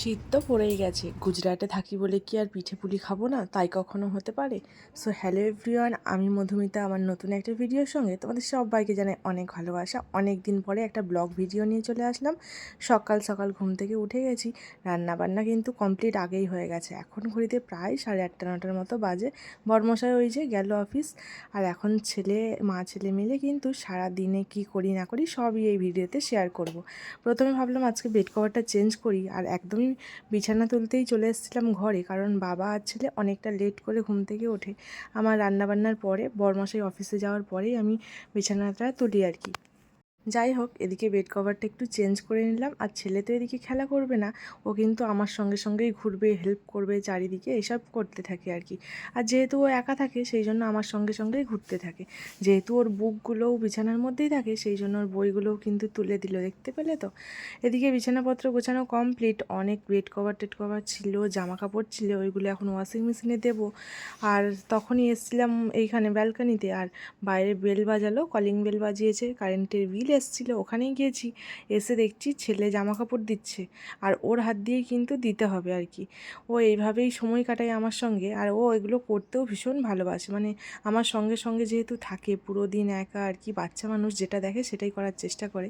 শীত তো পড়েই গেছে, গুজরাটে থাকি বলে কি আর পিঠে পুলি খাবো না? তাই কখনো হতে পারে? সো হ্যালো এভরিওয়ান, আমি মধুমিতা। আমার নতুন একটা ভিডিওর সঙ্গে তোমাদের সবাইকে জানাই অনেক ভালোবাসা। অনেক দিন পরে একটা ব্লগ ভিডিও নিয়ে চলে আসলাম। সকাল সকাল ঘুম থেকে উঠে গেছি, রান্নাবান্না কিন্তু কমপ্লিট আগেই হয়ে গেছে। এখন ঘড়িতে প্রায় 8:30-9টার মতো বাজে। বরমশাই ওই যে গেল অফিস, আর এখন মা ছেলে মিলে কিন্তু সারা দিনে কী করি না করি সবই এই ভিডিওতে শেয়ার করব। প্রথমে ভাবলাম আজকে বেড কভারটা চেঞ্জ করি, আর একদমই বিছানা তুলতেই চলে এসেছিলাম ঘরে, কারণ বাবা আর ছেলে অনেকটা লেট করে ঘুম থেকে ওঠে। আমার রান্নাবান্নার পরে, বরমশাই অফিসে যাওয়ার পরেই আমি বিছানাটা তুলি আর কি। যাই হোক, এদিকে বেড কভারটা একটু চেঞ্জ করে নিলাম। আর ছেলে তো এদিকে খেলা করবে না, ও কিন্তু আমার সঙ্গে সঙ্গেই ঘুরবে, হেল্প করবে চারিদিকে, এসব করতে থাকে আর কি। আর যেহেতু ও একা থাকে সেই জন্য আমার সঙ্গে সঙ্গেই ঘুরতে থাকে। যেহেতু ওর বুকগুলোও বিছানার মধ্যেই থাকে সেই জন্য ওর বইগুলোও কিন্তু তুলে দিল, দেখতে পেলে তো। এদিকে বিছানাপত্র গোছানো কমপ্লিট। অনেক বেড কভার টেড কভার ছিল, জামা কাপড় ছিল, ওইগুলো এখন ওয়াশিং মেশিনে দেবো। আর তখনই এসেছিলাম এইখানে ব্যালকানিতে, আর বাইরে বেল বাজালো, কলিং বেল বাজিয়েছে, কারেন্টের বিল এসেছিল, ওখানেই গিয়েছি। এসে দেখছি ছেলে জামা কাপড় দিচ্ছে, আর ওর হাত দিয়েই কিন্তু দিতে হবে আর কি। ও এইভাবেই সময় কাটায় আমার সঙ্গে, আর ও এগুলো করতেও ভীষণ ভালোবাসে। মানে আমার সঙ্গে সঙ্গে যেহেতু থাকে পুরো দিন একা আর কি, বাচ্চা মানুষ যেটা দেখে সেটাই করার চেষ্টা করে।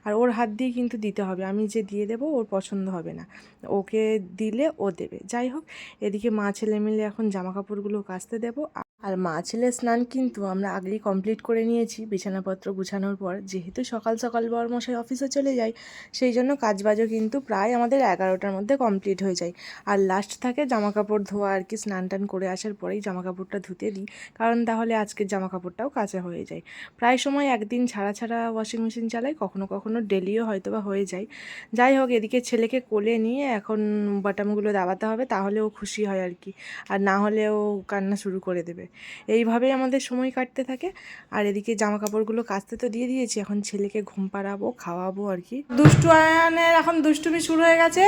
আর ওর হাত দিয়ে কিন্তু দিতে হবে, আমি যে দিয়ে দেবো ওর পছন্দ হবে না, ওকে দিলে ও দেবে। যাই হোক, এদিকে মা ছেলে মিলে এখন জামা কাপড়গুলো কাচতে দেবো। আর মা ছেলের স্নান কিন্তু আমরা আগেই কমপ্লিট করে নিয়েছি বিছানাপত্র গুছানোর পর। যেহেতু সকাল সকাল বরমশাই অফিসে চলে যায়, সেই জন্য কাজবাজও কিন্তু প্রায় আমাদের 11টার মধ্যে কমপ্লিট হয়ে যায়। আর লাস্ট থাকে জামা কাপড় ধোয়া আর কি। স্নান টান করে আসার পরেই জামা কাপড়টা ধুতে দিই, কারণ তাহলে আজকের জামা কাপড়টাও কাচা হয়ে যায়। প্রায় সময় একদিন ছাড়া ছাড়া ওয়াশিং মেশিন চালাই, কখনো কখনো ডেলিও হয়তো বা হয়ে যায়। যাই হোক, এদিকে ছেলেকে কোলে নিয়ে এখন বাটামগুলো দাবাতে হবে, তাহলে ও খুশি হয় আর কি। আর না হলে ও কান্না শুরু করে দেবে। এইভাবেই আমাদের সময় কাটতে থাকে। আর এদিকে জামা কাপড়গুলো কাচতে তো দিয়ে দিয়েছি, এখন ছেলেকে ঘুম পাড়াবো, খাওয়াবো আর কি। দুষ্টু আয়ানের এখন দুষ্টুমি শুরু হয়ে গেছে।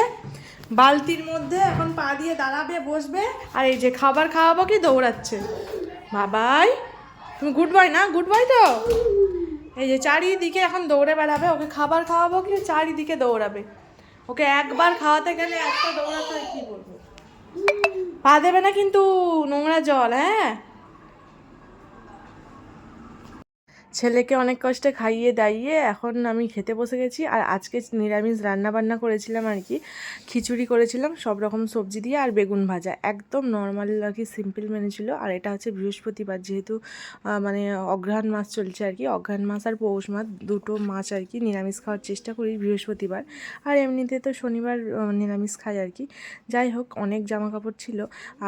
বালতির মধ্যে এখন পা দিয়ে দাঁড়াবে, বসবে, আর এই যে খাবার খাওয়াবো কি দৌড়াচ্ছে। বাবাই, তুমি গুড বয় না? গুড বয় তো। এই যে চারিদিকে এখন দৌড়ে বেড়াবে, ওকে খাবার খাওয়াবো কি চারিদিকে দৌড়াবে। ওকে একবার খাওয়াতে গেলে একটা দৌড়াতে হয়, কি বলবো। পা দেবে না কিন্তু, নোংরা জল। হ্যাঁ, ছেলেকে অনেক কষ্টে খাইয়ে দাইয়ে এখন আমি খেতে বসে গেছি। আর আজকে নিরামিষ রান্না বান্না করেছিলাম আর কি। খিচুড়ি করেছিলাম সব রকম সবজি দিয়ে, আর বেগুন ভাজা, একদম নর্মাল আর কি, সিম্পল মেনু ছিল। আর এটা হচ্ছে বৃহস্পতিবার, যেহেতু মানে অঘ্রাণ মাস চলছে আর কি। অঘ্রাণ মাস আর পৌষ মাস দুটো মাস আর কি নিরামিষ খাওয়ার চেষ্টা করি বৃহস্পতিবার। আর এমনিতে তো শনিবার নিরামিষ খাই আর কি। যাই হোক, অনেক জামা কাপড় ছিল,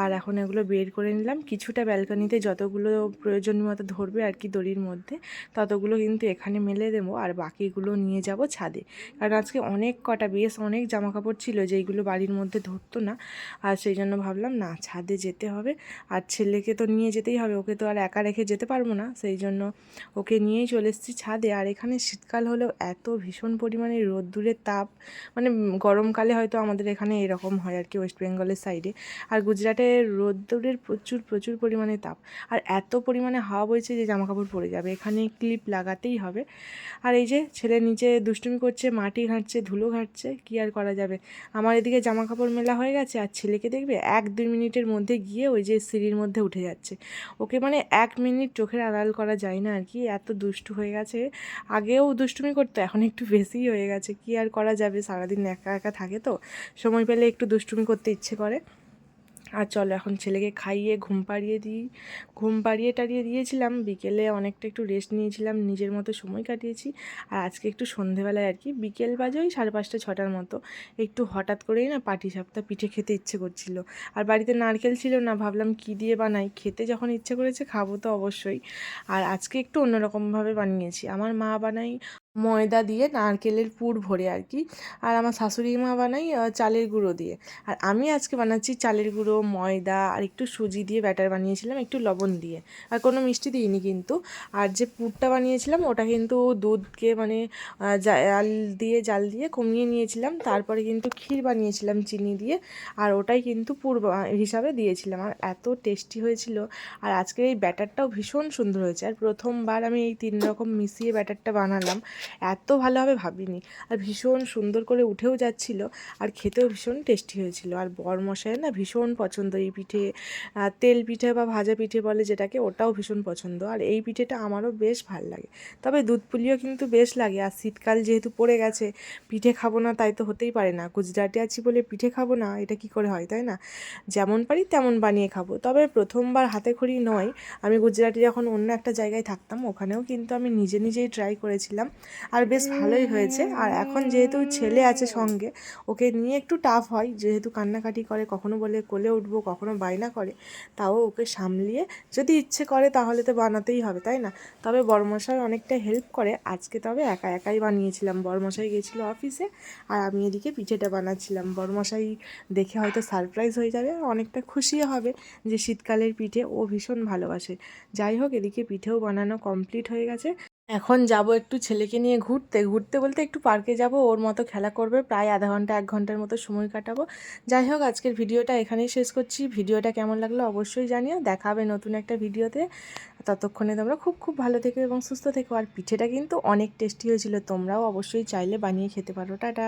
আর এখন এগুলো বের করে নিলাম। কিছুটা ব্যালকনিতে যতগুলো প্রয়োজনীয় মতো ধরবে আর কি দড়ির মধ্যে, ততগুলো কিন্তু এখানে মেলে দেবো, আর বাকিগুলো নিয়ে যাব ছাদে। কারণ আজকে অনেক কটা, বেশ অনেক জামা কাপড় ছিল যেইগুলো বাড়ির মধ্যে ধরতো না। আর সেই জন্য ভাবলাম না, ছাদে যেতে হবে। আর ছেলেকে তো নিয়ে যেতেই হবে, ওকে তো আর একা রেখে যেতে পারবো না, সেই জন্য ওকে নিয়েই চলে এসেছি ছাদে। আর এখানে শীতকাল হলেও এত ভীষণ পরিমাণে রোদ্দুরের তাপ, মানে গরমকালে হয়তো আমাদের এখানে এরকম হয় আর কি, ওয়েস্ট বেঙ্গলের সাইডে। আর গুজরাটে রোদ্দুরের প্রচুর প্রচুর পরিমাণে তাপ, আর এত পরিমাণে হাওয়া বইছে যে জামা কাপড় পরে যাবে। এখানে ক্লিপ লাগাতেই হবে। আর এই যে ছেলে নিচে দুষ্টুমি করছে, মাটি ঘাঁটছে, ধুলো ঘাঁটছে, কী আর করা যাবে। আমার এদিকে জামা কাপড় মেলা হয়ে গেছে, আর ছেলেকে দেখবে 1-2 মিনিটের মধ্যে গিয়ে ওই যে সিঁড়ির মধ্যে উঠে যাচ্ছে। ওকে মানে 1 মিনিট চোখের আড়াল করা যায় না আর কি, এত দুষ্টু হয়ে গেছে। আগেও দুষ্টুমি করতো, এখন একটু বেশিই হয়ে গেছে, কী আর করা যাবে। সারাদিন একা একা থাকে তো, সময় পেলে একটু দুষ্টুমি করতে ইচ্ছে করে। আর চলো এখন ছেলেকে খাইয়ে ঘুম পাড়িয়ে দিই। ঘুম পাড়িয়ে টাড়িয়ে দিয়েছিলাম, বিকেলে অনেকটা একটু রেস্ট নিয়েছিলাম, নিজের মতো সময় কাটিয়েছি। আর আজকে একটু সন্ধেবেলায় আর কি, বিকেল বাজে ওই 5:30-6টার মতো, একটু হঠাৎ করেই না পাটিসাপটা পিঠে খেতে ইচ্ছে করছিল। আর বাড়িতে নারকেল ছিল না, ভাবলাম কি দিয়ে বানাই, খেতে যখন ইচ্ছে করেছে খাবো তো অবশ্যই। আর আজকে একটু অন্যরকমভাবে বানিয়েছি। আমার মা বানাই ময়দা দিয়ে নারকেলের পুর ভরে আর কি, আর আমার শাশুড়ি মা বানাই চালের গুঁড়ো দিয়ে। আর আমি আজকে বানাচ্ছি চালের গুঁড়ো, ময়দা আর একটু সুজি দিয়ে ব্যাটার বানিয়েছিলাম, একটু লবণ দিয়ে, আর কোনো মিষ্টি দিইনি কিন্তু। আর যে পুরটা বানিয়েছিলাম ওটা কিন্তু দুধকে মানে জাল দিয়ে কমিয়ে নিয়েছিলাম, তারপরে কিন্তু ক্ষীর বানিয়েছিলাম চিনি দিয়ে, আর ওটাই কিন্তু পুর হিসাবে দিয়েছিলাম। আর এত টেস্টি হয়েছিল। আর আজকের এই ব্যাটারটাও ভীষণ সুন্দর হয়েছে। আর প্রথমবার আমি এই 3 রকম মিশিয়ে ব্যাটারটা বানালাম। এত ভালো হবে ভাবিনি। আর ভীষণ সুন্দর করে উঠেও যাচ্ছিল, আর খেতেও ভীষণ টেস্টি হয়েছিল। আর বরমশাইয়ের না ভীষণ পছন্দ এই পিঠে, তেল পিঠে বা ভাজা পিঠে বলে যেটাকে, ওটাও ভীষণ পছন্দ। আর এই পিঠেটা আমারও বেশ ভাল লাগে, তবে দুধ পুলিও কিন্তু বেশ লাগে। আর শীতকাল যেহেতু পড়ে গেছে, পিঠে খাবো না তাই তো হতেই পারে না। গুজরাটে আছি বলে পিঠে খাবো না, এটা কি করে হয়, তাই না? যেমন পারি তেমন বানিয়ে খাবো। তবে প্রথমবার হাতে খড়ি নয়, আমি গুজরাটে যখন অন্য একটা জায়গায় থাকতাম ওখানেও কিন্তু আমি নিজে নিজেই ট্রাই করেছিলাম, আর বেশ ভালোই হয়েছে। আর এখন যেহেতু ছেলে আছে সঙ্গে, ওকে নিয়ে একটু টাফ হয়, যেহেতু কান্নাকাটি করে, কখনো বলে কোলে উঠবো, কখনো বায়না করে, তাও ওকে সামলিয়ে যদি ইচ্ছে করে তাহলে তো বানাতেই হবে, তাই না? তবে বড়মশাই অনেকটা হেল্প করে। আজকে তবে একা একাই বানিয়েছিলাম, বড়মশাই গেছিলো অফিসে, আর আমি এদিকে পিঠেটা বানাচ্ছিলাম। বড়মশাই দেখে হয়তো সারপ্রাইজ হয়ে যাবে, আর অনেকটা খুশিও হবে যে শীতকালের পিঠে ও ভীষণ ভালোবাসে। যাই হোক, এদিকে পিঠেও বানানো কমপ্লিট হয়ে গেছে। এখন যাব একটু ছেলেকে নিয়ে ঘুরতে, ঘুরতে বলতে একটু পার্কে যাব, ওর মতো খেলা করবে, প্রায় আধা ঘন্টা 1 ঘন্টার মতো সময় কাটাবো। যাই হোক, আজকের ভিডিওটা এখানেই শেষ করছি। ভিডিওটা কেমন লাগলো অবশ্যই জানিও। দেখা হবে নতুন একটা ভিডিওতে। ততক্ষণে তোমরা খুব খুব ভালো থেকো এবং সুস্থ থেকো। আর পিঠেটা কিন্তু অনেক টেস্টি হয়েছিল, তোমরাও অবশ্যই চাইলে বানিয়ে খেতে পারো। টাটা।